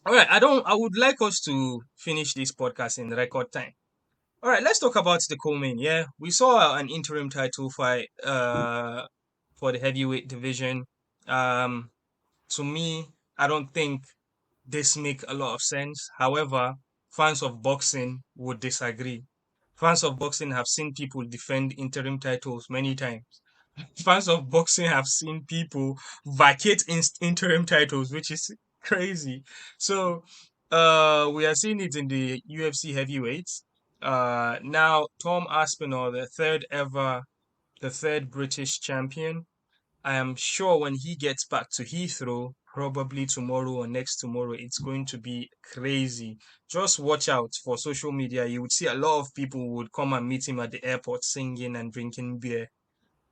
All right, I would like us to finish this podcast in record time. All right, let's talk about the co-main. Yeah, we saw an interim title fight for the heavyweight division. Um to me, I don't think this make a lot of sense. However, fans of boxing would disagree. Fans of boxing have seen people defend interim titles many times. Fans of boxing have seen people vacate interim titles, which is crazy. So, we are seeing it in the UFC heavyweights. Now Tom Aspinall, the third British champion. I am sure when he gets back to Heathrow, probably tomorrow or next tomorrow, it's going to be crazy. Just watch out for social media. You would see a lot of people would come and meet him at the airport singing and drinking beer.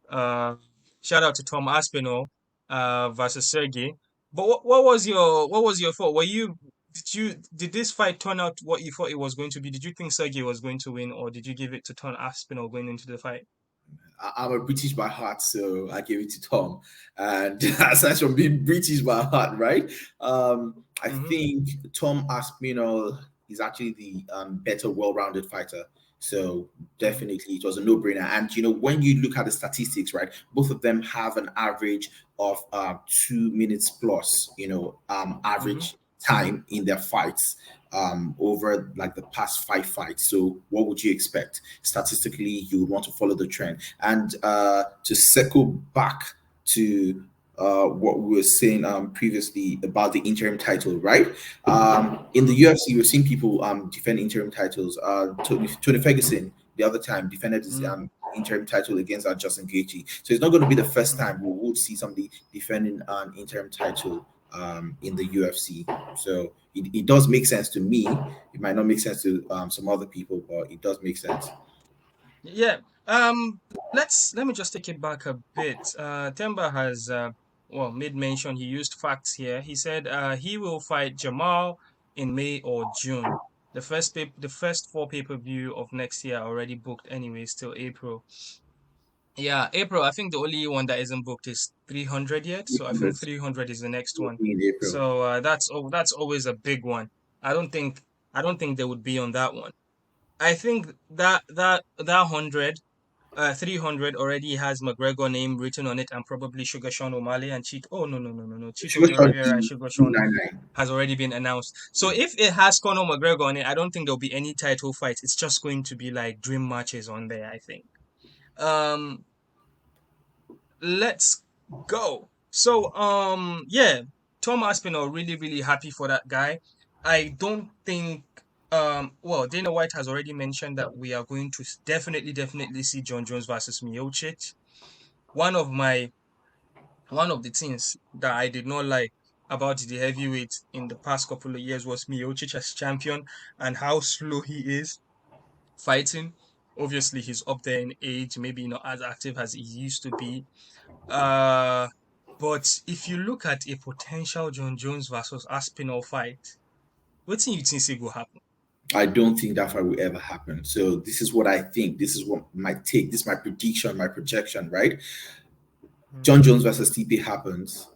Uh, Shout out to Tom Aspinall versus Sergey. But what was your thought? Did this fight turn out what you thought it was going to be? Did you think Sergey was going to win, or did you give it to Tom Aspinall going into the fight? I'm a British by heart, so I gave it to Tom. And aside from being British by heart, right? I Mm-hmm. think Tom Aspinall is actually the better, well-rounded fighter. So Mm-hmm. definitely, it was a no-brainer. And when you look at the statistics, right, both of them have an average of 2 minutes plus. Mm-hmm. Average time in their fights over like the past 5 fights. So what would you expect? Statistically, you would want to follow the trend. And to circle back to what we were saying previously about the interim title, right? In the Mm-hmm. UFC, we've seen people defend interim titles. Tony Ferguson the other time defended his Mm-hmm. interim title against Justin Gaethje. So it's not going to be the first Mm-hmm. time we will see somebody defending an interim title in the UFC. So it does make sense to me. It might not make sense to some other people, but it does make sense. Yeah. Let me just take it back a bit. Temba has made mention. He used facts here. He said he will fight Jamal in May or June. The first four pay-per-view of next year are already booked anyways till April. Yeah, April. I think the only one that isn't booked is 300 yet. So I think 300 300 is the next one. in April. So that's always a big one. I don't think I don't think they would be on that one. I think that 300 already has McGregor name written on it and probably Sugar Sean O'Malley and Cheat. Oh, no. She Chito was shot Rivera and the Sugar Sean 299. has already been announced. So if it has Conor McGregor on it, I don't think there'll be any title fights. It's just going to be like dream matches on there, I think. Um, let's go. So, yeah, Tom Aspinall, really, really happy for that guy. I don't think, Dana White has already mentioned that we are going to definitely see John Jones versus Miocic. One of my, one of the things that I did not like about the heavyweight in the past couple of years was Miocic as champion and how slow he is fighting. Obviously, he's up there in age, maybe not as active as he used to be. Uh, but if you look at a potential John Jones versus Aspinall fight, what do you think say go happen? I don't think that fight will ever happen. So this is what I think. This is what my take. This is my prediction, my projection, right? Mm. John Jones versus Stipe happens.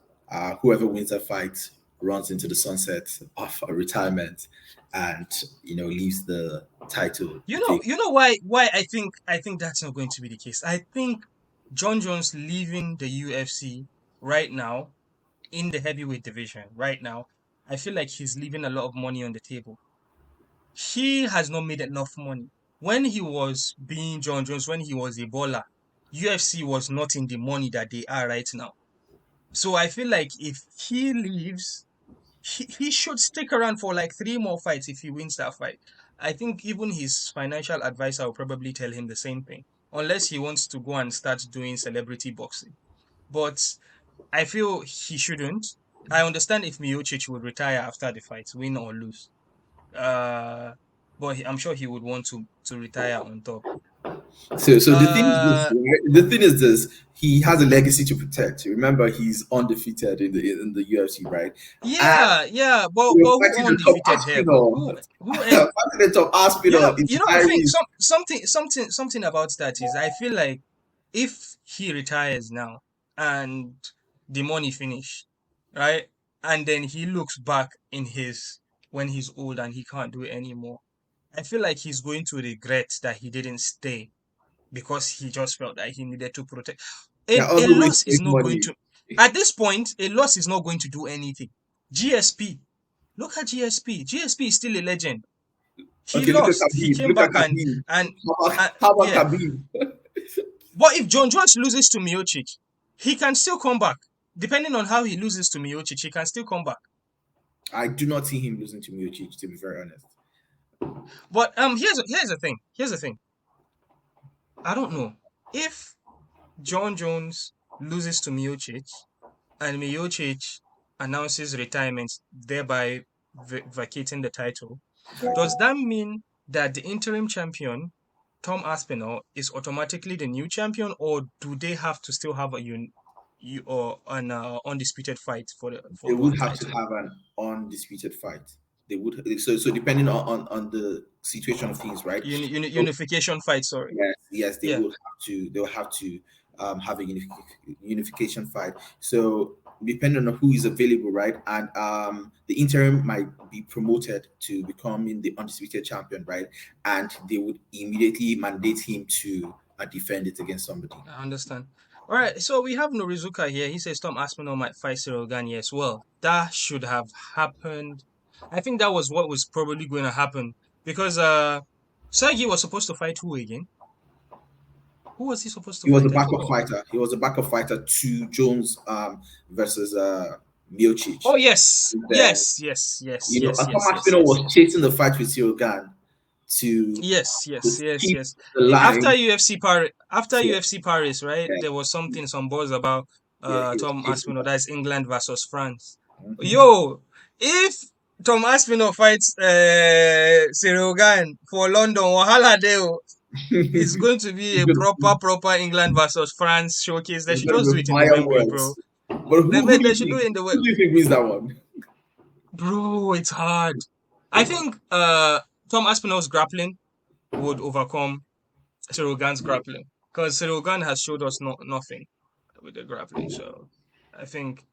Whoever wins that fight runs into the sunset of a retirement, and leaves the title vacant. You know why I think that's not going to be the case. I think John Jones leaving the UFC right now in the heavyweight division right now, I feel like he's leaving a lot of money on the table. He has not made enough money. When he was being John Jones, when he was a baller, UFC was not in the money that they are right now. So I feel like if he leaves, he should stick around for like three more fights if he wins that fight. I think even his financial advisor will probably tell him the same thing, unless he wants to go and start doing celebrity boxing. But I feel he shouldn't. I understand if Miocic would retire after the fight, win or lose. Uh, but I'm sure he would want to retire on top. So the thing is this, Uh, right? The thing is this: he has a legacy to protect. Remember, he's undefeated in the UFC, right? And yeah, but we're who fighting the top undefeated here? Aspinall. Fighting the top Aspinall in The thing, Diaries. something about that is I feel like if he retires now and the money finish, right, and then he looks back in his when he's old and he can't do it anymore. I feel like he's going to regret that he didn't stay because he just felt that he needed to protect. They're A also going to loss is make not going money. to, at this point, a loss is not going to do anything. GSP, look at GSP. GSP is still a legend. He Okay, look at lost. He Khabib. came Look at back Khabib. and How about yeah. Khabib? But if John Jones loses to Miocic, he can still come back. Depending on how he loses to Miocic, he can still come back. I do not see him losing to Miocic, to be very honest. But here's the thing. Here's the thing. I don't know if John Jones loses to Miocic and Miocic announces retirement, thereby vacating the title. Does that mean that the interim champion, Tom Aspinall, is automatically the new champion, or do they have to still have or an undisputed fight They for would both have to titles? have an undisputed fight. They would so depending on the situation of things, right? So Unification fight, sorry. yes, they Yeah, will have to. They will have to have a unification fight. So depending on who is available, right, and the interim might be promoted to becoming the undisputed champion, right, and they would immediately mandate him to defend it against somebody. I understand. All right, so we have Norizuka here. He says Tom Aspinall might fight Cyril Gane as well. That should have happened. I think that was what was probably going to happen because Sergey was supposed to fight who again? Who was he supposed to He was a fight? I backup forgot. fighter. He was a backup fighter to Jones versus Miocic. Oh yes, Then yes, yes, yes, yes, Tom yes, yes, Aspinall yes, was yes, chasing the fight with Cyril Gane to yes, to yes, yes, keep yes. the After line. UFC Paris, Yeah, right? yeah, There was something, some buzz about yeah. He was Tom chasing Aspinall. that. That's England versus France. Mhm. Yo, if Tom Aspinall fights Cyril Gane for London, wahala dey. It's going to be It's a gonna proper England versus France showcase. They it's should gonna just do be it in the Wembley, bro. fireworks. But who do They you should do think it in the who do you think wins that one? bro. It's hard. I think Tom Aspinall's grappling would overcome Cyril Gane's grappling because Cyril Gane has showed us nothing with the grappling. So I think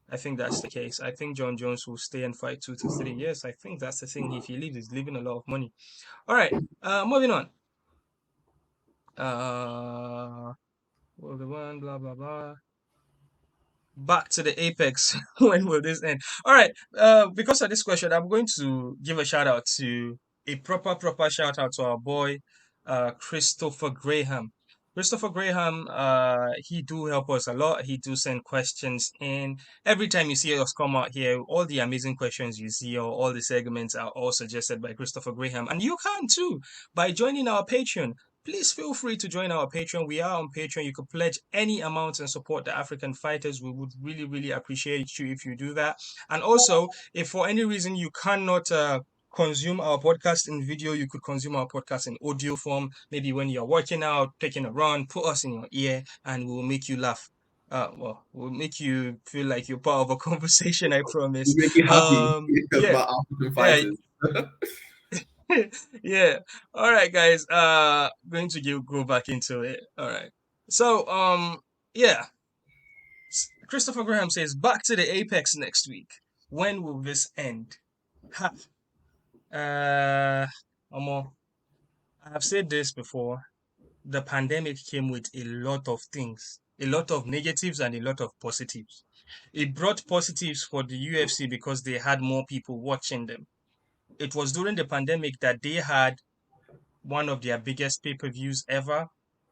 I think that's the case. I think John Jones will stay and fight 2 to 3 years. I think that's the thing. If he leaves, he's leaving a lot of money. All right. Moving on. Well, the one, blah blah blah. Back to the apex. When will this end? All right. Because of this question, I'm going to give a shout out to a proper shout out to our boy, Christopher Graham. Christopher Graham, he do help us a lot. He do send questions in. Every time you see us come out here, all the amazing questions you see or all the segments are all suggested by Christopher Graham. And you can too by joining our Patreon. Please feel free to join our Patreon. We are on Patreon. You could pledge any amount and support the African fighters. We would really appreciate you if you do that. And also, if for any reason you cannot consume our podcast in video, you could consume our podcast in audio form. Maybe when you're working out, taking a run, put us in your ear and we'll make you laugh. We'll make you feel like you're part of a conversation, I promise. You make you happy Yeah, about African yeah, fighters. yeah. All right, guys. Going to go back into it. All right. So, yeah. Christopher Graham says, back to the apex next week. When will this end? Ha. Uh, Amo, I have said this before. The pandemic came with a lot of things, a lot of negatives and a lot of positives. It brought positives for the UFC because they had more people watching them. It was during the pandemic that they had one of their biggest pay-per-views ever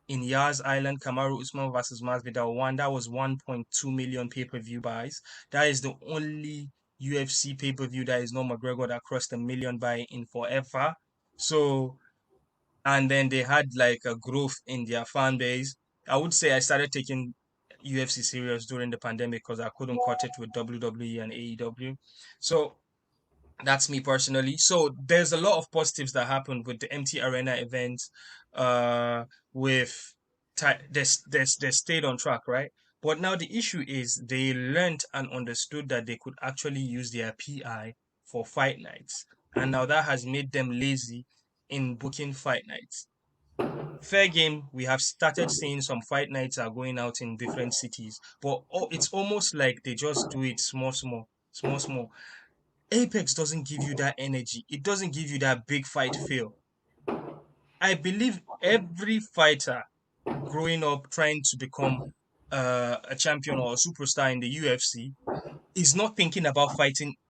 in Yas Island, Kamaru Usman versus Masvidal one. That was 1.2 million pay-per-view buys. That is the only UFC pay-per-view that is not McGregor that crossed a million buy in forever. So, and then they had like a growth in their fan base. I would say I started taking UFC serious during the pandemic because I couldn't cut it with WWE and AEW. So that's me personally. So there's a lot of positives that happened with the empty arena events. With they stayed on track, right? But now the issue is they learned and understood that they could actually use their PI for fight nights, and now that has made them lazy in booking fight nights. Fair game, we have started seeing some fight nights are going out in different cities, but it's almost like they just do it small, small, small, small. Apex doesn't give you that energy. It doesn't give you that big fight feel. I believe every fighter growing up trying to become a champion or a superstar in the UFC is not thinking about fighting